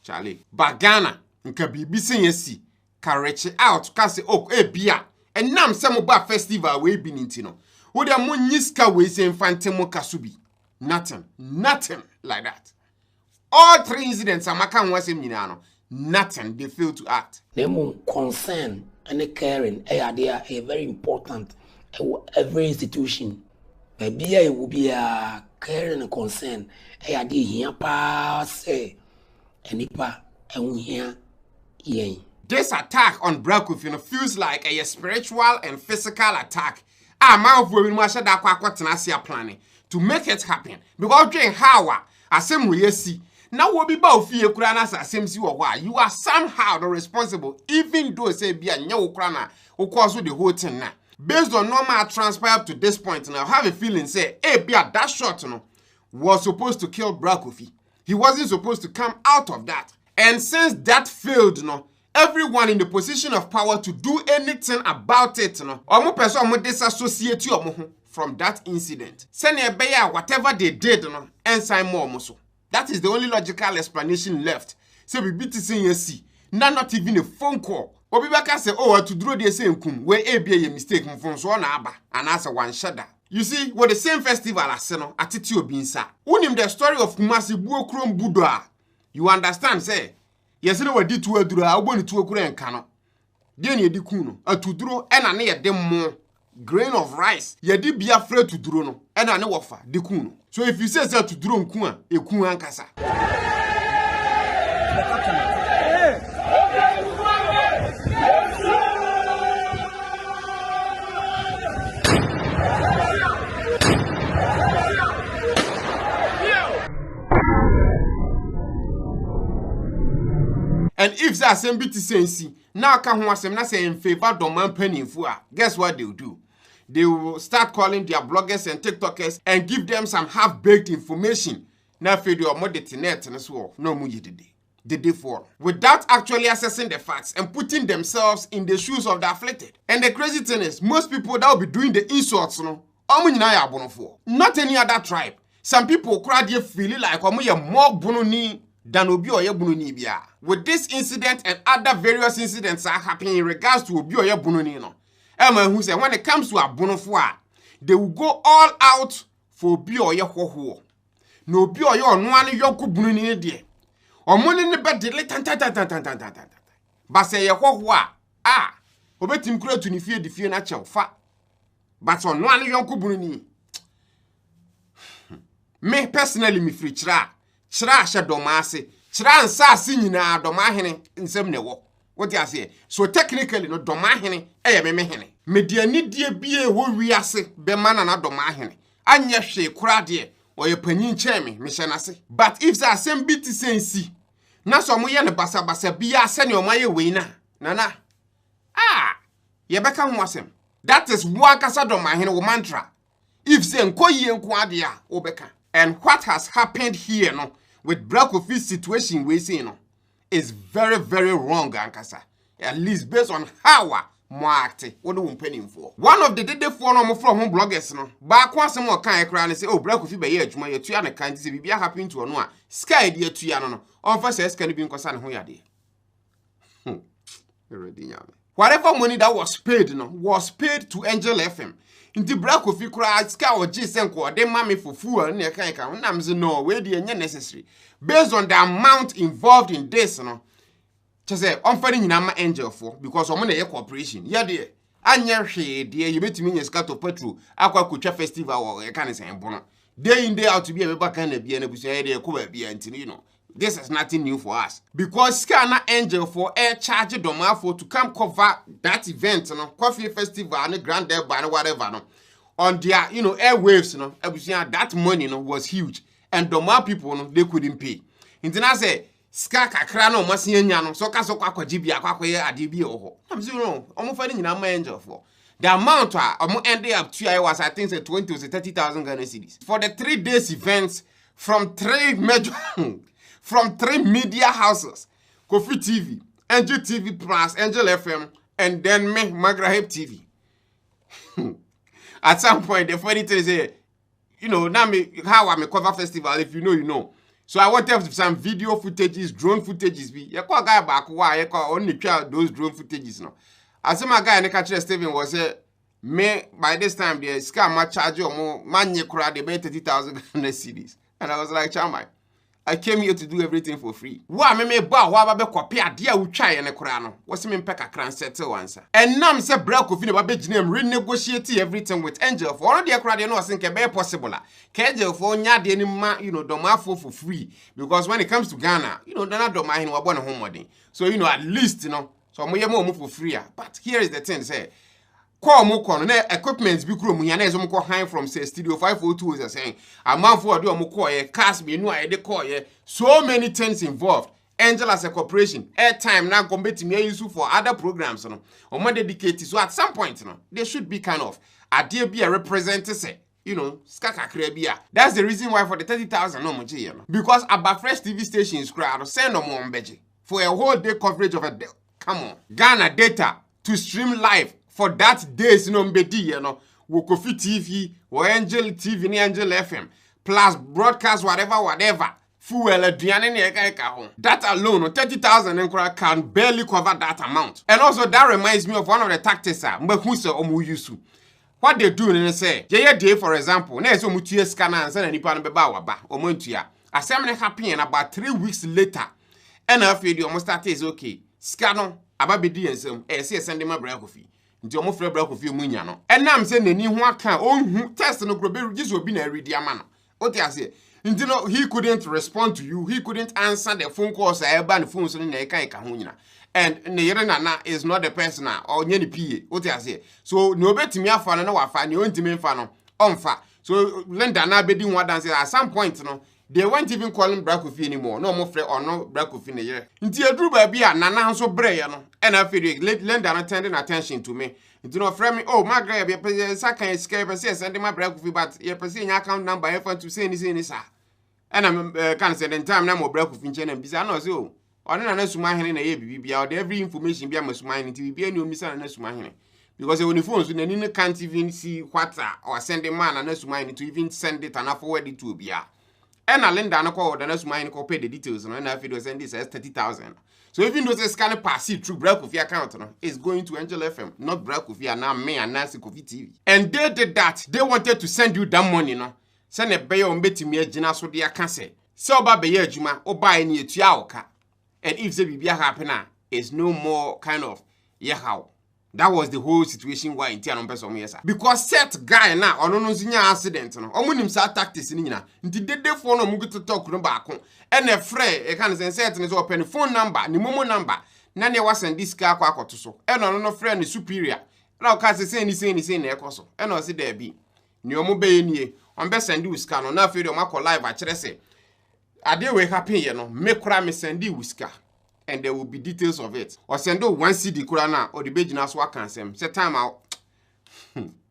Charlie, but Ghana nka bibi senyesi ka reach out ka say oh bia and nam some ba festival we bi ninti no. Wo dem mo nyiska we say infante mo kasubi. Nothing like that. All three incidents amaka nwasem nyina no. Nothing, they fail to act. Them concern and caring a very important every institution. Maybe it will be a caring and concern. A idea here pass nipa and here. This attack on Kofi feels like a spiritual and physical attack. Man we must planning to make it happen. Because during how asem we see. Now we be bout fear Ukrainas as seems you are somehow the responsible, even though say be a new Ukraina who caused the whole thing now. Based on normal transpire up to this point now, I have a feeling say be a that shot was supposed to kill Kofi. He wasn't supposed to come out of that. And since that failed everyone in the position of power to do anything about it omo person omo disassociate omo from that incident. Send beya whatever they did and sign more so. That is the only logical explanation left. So we beat saying yes, not even a phone call. Obibaka say, oh, to draw the same kum, where a be a mistake from so aba, and answer one shudder. You see, what the same festival as Seno, attitude being sa. Unim the story of Kumasi Buokrom Buddha. You understand, say? Yes, no, what did to a dura, I want to a Korean cano. Then ye dikuno, a to draw, and I near them more grain of rice. Ye did be afraid to draw no, and I know offer, dikuno. So if you say so to draw Kuna, a Kuan Kasa. And if that same bit sensi, now can one sem na say in favor doman penny for guess what they'll do? They will start calling their bloggers and TikTokers and give them some half-baked information. Now feed your modesty net and so no muji the day for. Without actually assessing the facts and putting themselves in the shoes of the afflicted. And the crazy thing is, most people that will be doing the insults, not any other tribe. Some people cry they feel like more bununi than obi oye bununi bia. With this incident and other various incidents are happening in regards to obi oye bununi who say when it comes to abonofo they will go all out for obi oye hoho. No obi oye ono ane yonko bununi de. Omoni ne be de tan. Ba say ye hoho obetim kura to ni fie de fie na chew fa. But ono ane yonko bununi. Me personally me free chira hye domase chira nsase nyina domahene nsem ne wo what you say so technically no domahene me hene mediani die bie wo wiase be mana na domahene anya hwe kura de oye panyin cheme me hye nase but if that same bit sensi na so mo ye ne basa bia se ne o maye we na nana ye beka ho asem that is one kasa domahene wo mantra if say nkoyie nko ade a wo beka. And what has happened here with Kofi's situation we see is very, very wrong, Ankasa. At least based on how more active what we penning for. One of the day from home bloggers back once more kind of say, oh, Kofi by age, my two and can't see be happening to a sky dear to Yano. On first can be concerned who you are. Whatever money that was paid to Angel FM. Inti Kofi kura ska oji senko de mame fufu na kan nam ze no we dey necessary based on the amount involved in this say onfari nyina ma angel for because omo na ye corporation ye de anya hwe de ye betimi nya ska to petrol akwa kotwa festival wo ye kan sen bono day in day out to be a beba kan na bia na busu ye de ko ba bia ntini this is nothing new for us. Because Scanner Angel for air charge Domahene to come cover that event, Coffee Festival, and Grand Derby, and whatever, on their, airwaves, that money, was huge. And Domahene people, they couldn't pay. Into I say, Ska kakra no masienya no so ka so kwakwagi akwakoye ade bi oho. I'm saying no, almost finding in Angel for. The amount ended up to was I think 20 to 30,000 Ghana cedis. For the 3 days events from 3 major media houses, Kofi TV, Angel TV Plus, Angel FM, and then me, Magraheb TV. At some point, the funny thing is, now how I'm a cover festival, if you know, you know. So I want to have some video footages, drone footages. You call guy back why you call only those drone footages now. As my guy in the country Stephen was me by this time the scam my charge or more money crowd they made 30,000 cedis. And I was like, Chamai, I came here to do everything for free. Why me ba why be copy dear we try and a crano. What's me peka cran settle answer. And now say Brad Kofi name renegotiate everything with Angel for all the crowd you know think be possible. Angel for nya de Domahene for free. Because when it comes to Ghana, they're not Domahene wa born home wedding. So at least so mo for free. But here is the thing say call mo call na equipment bi kuro mu ya na ezo mo call high from say studio 502 is saying a man for do mo call cast me no I dey call so many things involved. Angel as a corporation airtime now compete me use for other programs or more dedicated. So at some point they should be kind of ade be a representative say skaka krebia. That's the reason why for the 30,000 no much because about fresh TV stations crowd send no more beji for a whole day coverage of a day. Come on, Ghana data to stream live for that days mbedi Kofi TV or Angel TV ni Angel FM plus broadcast whatever fuel aduane ne eka ho. That alone 30,000 can barely cover that amount. And also that reminds me of one of the tactics mbehu se omu use. What they do they say day for example na eso mutie scanner and say nipa no beba waba omontua asem ne happen about 3 weeks later and after the almost start is okay scanner ababedi ensem say send my Brad Kofi nti omo frɛ Brad Kofi omunya no enam se nani ho aka onhu test no grobe register obi na ready ama no oti ase nti no he couldn't respond to you, he couldn't answer the phone calls eba the phone so na eka ho nyina and ne yere nana is not the person or nye ni PA oti ase so no betimi afa no na wafa ne ontimi mfa no onfa so lenda na bedi ho dance at some point no they weren't even calling Brad Kofi anymore. No more friend or no Brad Kofi ne yere. Nti edru ba bia nana nso breye no. And I feel lend an attending attention to me. Nti no friend me oh my grab your sakan escape say send my Brad Kofi but your person account number if to say ni sa. And I'm can say the time na mo Brad Kofi nche na bisa no say oh. Ono na Domahene na ye bibia or every information bia Domahene nti bibia ni omisa na Domahene. Because when the phones when you can't even see what or send a man and Domahene to even send it and forward it to bia. And I lend down a call, then Domahene pay the details, and I feel send this as 30,000. So even though they scan pass it through Brad Kofi account, it's going to Angel FM, not Brad Kofi, and now me and Nancy Kofi TV. And they did that. They wanted to send you that money, Send a bay on betting me, Jina, so they can say. So, Baba Juma, or buy any Tiaoka. And if the Bibia happen, it's no more kind of, how. That was the whole situation why in Tianon person yesa. Because set guy na ono no zinya accident no. Omo nim sa tactics ni nyina. Nti dede phone no mugu to talk no ba ko. E na frɛ e kan say set ni so open phone number, ni momo number. Na ne was send this car kwa akoto so. E no no frɛ ni superior. Na o ka say ni na ekoso. E no say there be. Ni omo be nie. On be send you scan no na afei de o makọ live a kyerɛ say. Ade we happen ye no. Me kura me send you scan. And there will be details of it. Or send one CD Kurana or the Bejina Swak cancel. Set time out.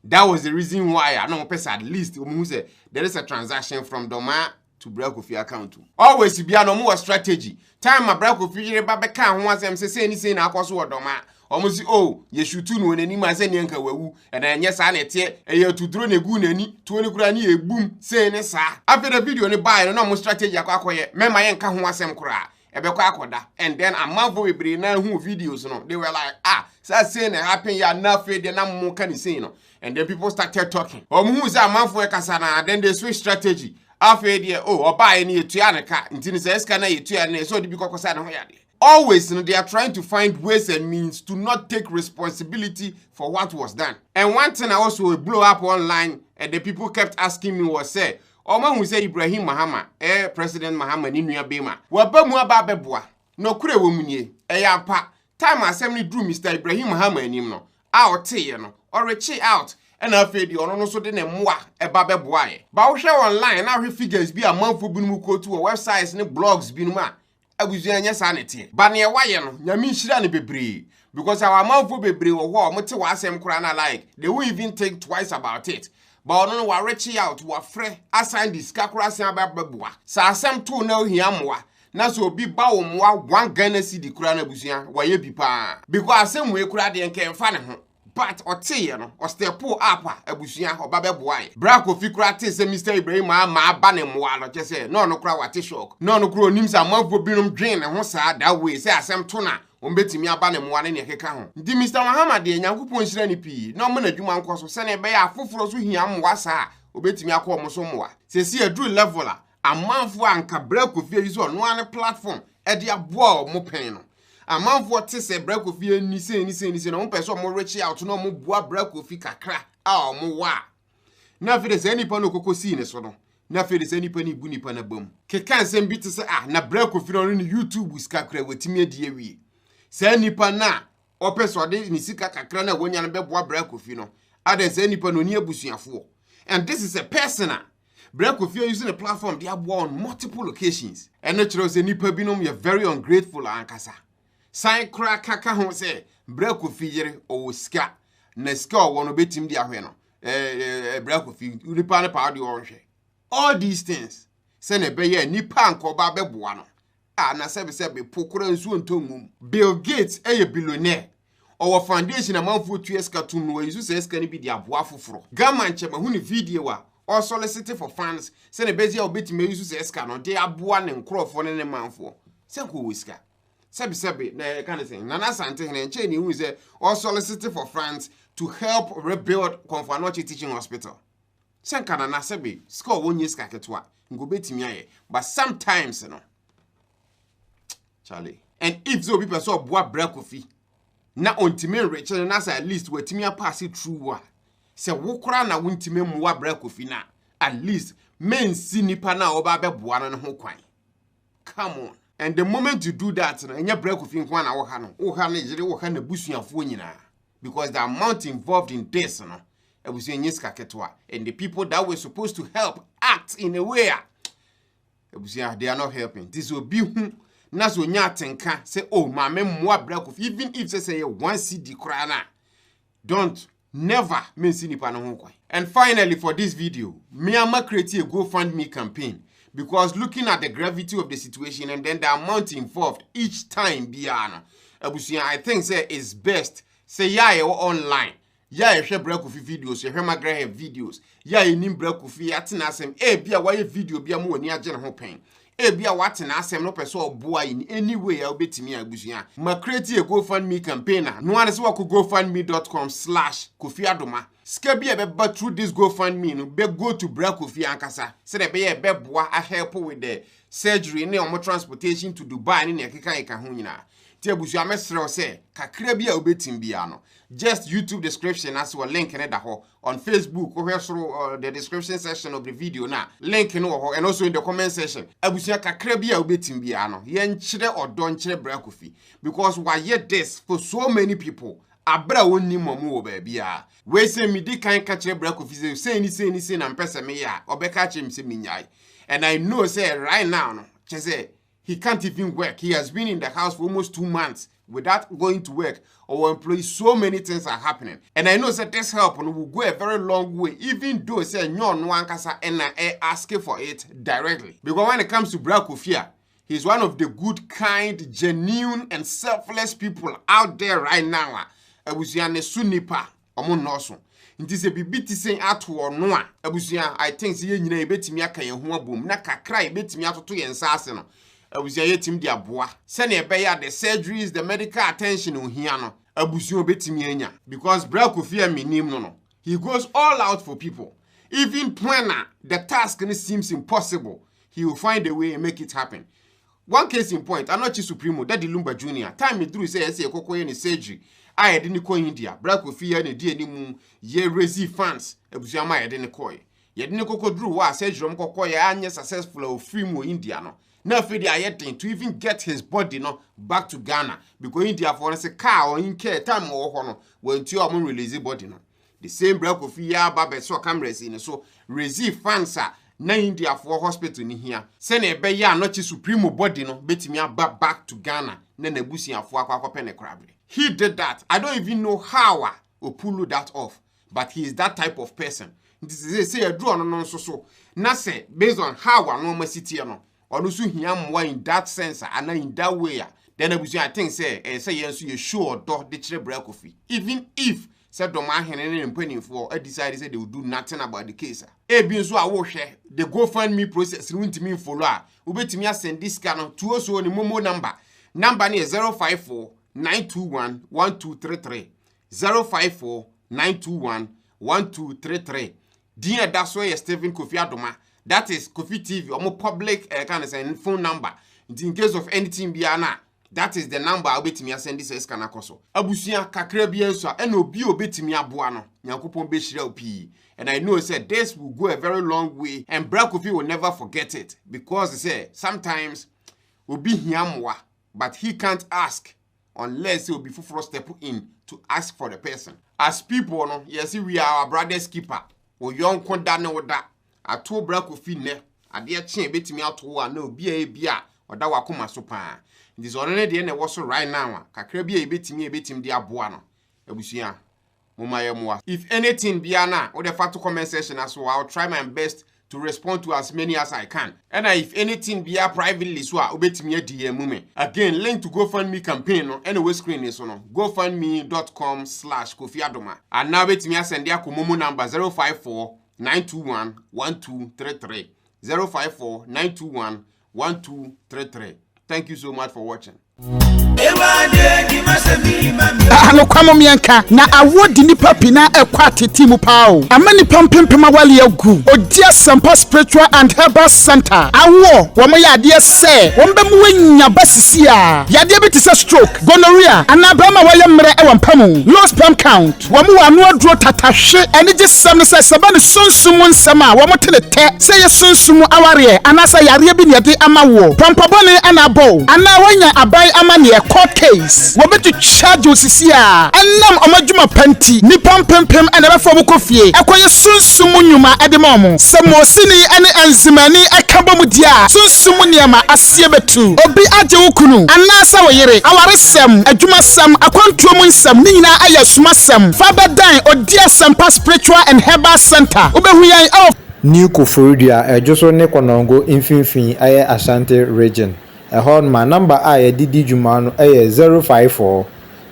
That was the reason why I know at least there is a transaction from Domahene to Brad Kofi account. Always be no more strategy. Time my Brad Kofi Babeka wants them say anything I was what Domahene. Almost oh, you should tune when any man say yanka wu, and then yes, I net here a year to drone a goon any 20 granny a boom saying sir. After the video on the buy no more strategy akwaye, me my yanka who was them cry. And then a month we bring now who videos they were like saying it happened ya nothing then I'm more can say and then people started talking who's a month for kasana then they switch strategy after the or buy any tuanaka until says can I so because always they are trying to find ways and means to not take responsibility for what was done. And one thing I also blow up online and the people kept asking me was say Oma hu say Ibrahim Mahama President Mahama ni nua bema wa ba mu aba beboa no kure wo munye ampa time asem ni drew Mr Ibrahim Mahama anim no a oteye no orechi out and afei di ono no so de ne moa eba beboa ye ba wo hwe online na hwe figures bi amanfo bi no ko tu websites ne blogs bi no ma abuzuan nya sa nete ba ne waye no nyame nhira ne bebre because our amanfo bebre wo ho mo te wa asem kura na like they won't even think twice about it. But no wa reach out wa frɛ assign this kakura se ababeboa sa asem to na ohia moa na so obi ba wo moa 1 Ghana cedi kura na busuan wa ye bi pa because asem we kura de nke mfa ne ho but oteye no o step up abusuan obabeboa ye bra Kofi kura te se Mr Ibrahim ma aba ne moa no kese no no kura wa te shock no no kura onim sa manfo binom dwen ne ho sa that way say asem to na ombetimi aba ne moa ne keka ho ndi Mr Mahama de nyankopon nhira ni pi na mo na dwuma nkoso se ne be ya afoforo so hia moa sa obetimi akọ mo so moa se si adru level a amanfo anka bra Kofi yi so no ane platform e de aboa mo pen no amanfo te se bra Kofi ni se no mo pese mo reach out no mo boa bra Kofi kakra a mo wa na fi de se nipa no kokosi ne so no na fi de se nipa ni bu nipa na bam keka nsem bi te se na bra Kofi no ni YouTube skakra wetimi adi awie se nipa na opeso de ni sika kakra na wonya no beboa bra Kofi no aden se nipa no ni abusuafo and this is a personal bra Kofi using a platform they have on multiple occasions and natural se nipa binom you very ungrateful ankasa sign crack kaka ho se bra Kofi yere o sika na sika o no betim dia hwe no bra Kofi nipa na pa de o hwe all these things se na be ye nipa anko ba beboa no na sebe pokora nsu ntomum Bill Gates billionaire our foundation amanfo tu eska tum no yisu se eska ni bi di aboa foforo gama nche ma hu ni video wa or solicit for funds se na bezi obetime yisu se eska no de aboa ne nkrofo ne manfo se ko wiska sebe na kan say nana sante ne nche ni hu se or solicit for funds to help rebuild Konfanochi teaching hospital se kan na sebe score wonye ska ketwa ngo betimi aye but sometimes no Charlie. And if so people saw boa bra Kofi na ontime rich na say at least wetimi pass it through wa say wo kra na wontime moa bra Kofi na at least men si nipa na oba beboa no ho kwan come on and the moment you do that na nya bra Kofi nko na wo ha na jire wo ha na busuafo nyina because the amount involved in this no ebusu nyiska ketwa and the people that were supposed to help act in a way ebusu they are not helping this will be na so nya tenka say oh ma me moa bra Kofi even if say 1 cedi kra na don't never men see nipa no ho kwan. And finally for this video me am create a GoFundMe campaign because looking at the gravity of the situation and then the amount involved each time biano abusia I think say is best say ya online ya hwe bra Kofi videos hwe magra videos ya enim bra Kofi atena asem bia wa video bia mo wani age ne ho pen bia watena asem no pese oboa in any way ya obetimi abusuan ma create a GoFundMe campaign no ane se wako gofundme.com/Kofi Adoma ska bia be through this GoFundMe no be go to bra Kofi ankasa se de be boa a help with the surgery ne omo transportation to Dubai ne ekeka eka ho nyina ti abusuan mesrɛ se kakra bia obetim bia no just YouTube description as well link in ho on Facebook or through the description section of the video na link no ho and also in the comment section abusia kakra bia obetim bia no ye nkyere odo nkyere bra Kofi because why yet this for so many people abra wonni momu wo ba bia we say me di kan ka kire bra Kofi say ni na mpese me ya obeka kire me say minyai and I know say right now no say he can't even work. He has been in the house for almost 2 months without going to work or employee. So many things are happening. And I know that this help will go a very long way, even though say no one can ask for it directly. Because when it comes to bra Kofi, he's one of the good, kind, genuine, and selfless people out there right now. Abusiane sunipa omo noso. Nti se bibiti sen ato no a abusia I think say nyina ebetimi aka ye ho abom na kakra ebetimi atoto ye nsase no. Abusia yetim di aboa se na ebe ya the surgeries the medical attention ohia no abusia obetimi anya because bra Kofi minim no he goes all out for people even when the task seems impossible he will find a way and make it happen. One case in point Anochi Supremo Daddy Lumba Jr. time me through say ekokoye ni surgery I had ni ko India bra Kofi ya ne die ni mu ye raise funds abusia ma ye de ne koye Yet ne kokodru wa say Jerome Koko ya anye successful of free mo India no. Now for the ayetting to even get his body no back to Ghana because India for say car or in care time or hono when two of them release body no. The same break of ya babe so cameras in so receive fans na India for hospital ni here. Send a be ya no chi supreme body no betimi back to Ghana na nebusi afo akwa pene krabe. He did that. I don't even know how or pull that off, but he is that type of person. This is say a draw no so. Na say based on how I normal city no. Or also him in that sense and in that way. Then I think say and say yes you sure do the chere break of even if said Domahene and penny for decided say they would do nothing about the case. Be so I will share the GoFundMe process won't mean for la. Ubetimi send this scanner to us on the Momo number. Number is 054 921 1233 054 921 1233. Dear that's why Stephen Kofi Adoma. That is Kofi TV or more public kind of say phone number. In case of anything biana, that is the number I'll bet me send this scanner koso. Abusia kakra bienso and obi obetimi aboano. Nyankopon be shira opi. And I know said this will go a very long way and Bra Kofi will never forget it because he say sometimes will be hiamwa but he can't ask unless he will be full step in to ask for the person. As people no, yes we are our brother's keeper. O young kondane oda ato Bra Kofi ne ade chen betimi ato a na obi a bia oda wakoma so pa. It is already na wo so right now kakra bia ebetimi de aboa no abusua momayemwa. If anything bia na o the fact comment section as well, I'll try my best to respond to as many as I can. And if anything bia privately so obetimi DM me. Again, link to GoFundMe campaign no anyway screen is no gofundme.com/Kofi Adoma. And now betimi send ya komomo number 054 921 1233 054 921 1233. Thank you so much for watching. Ano kwamo mianka na awodi nipa pina ekwate timu pao amani pampempema wale agu odia sampa spiritual and herbal center awo womo yade se wombe muwanya basisi a yade betisa stroke gonorrhea anabama wale mre e wampamu low sperm count womo wanu aduro tatahwe ene je sam se sabane sunsumu nsama womo tenete se ye sunsumu aware anasa yare bi ne yade amawo pampabone anabo ana wanya abai amane case we to charge osisia enam omadwuma panti ni pampempem ene be fo kofie akoye sunsumu nyuma edemom samosini ene enzimani akabom dia sunsumu niama asie betu obi age wukunu anasa woyere awaresem adwuma sam akwantuom nsam ni nyina aya sumasem fabadan odia sampa spiritual and herbal center obehuyan New Koforidua ejoso ne konongo infinfin aye Ashanti region. My number I didi jumano 054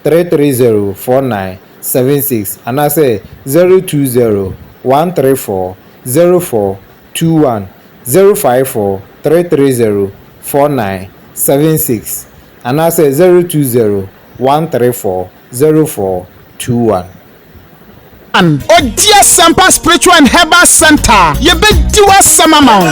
330 4976 and I say 020 134 0421 054 330 4976 and I say 020 134 0421. Odia Sampa Spiritual and Herbal Center. Ye be diwa samamao.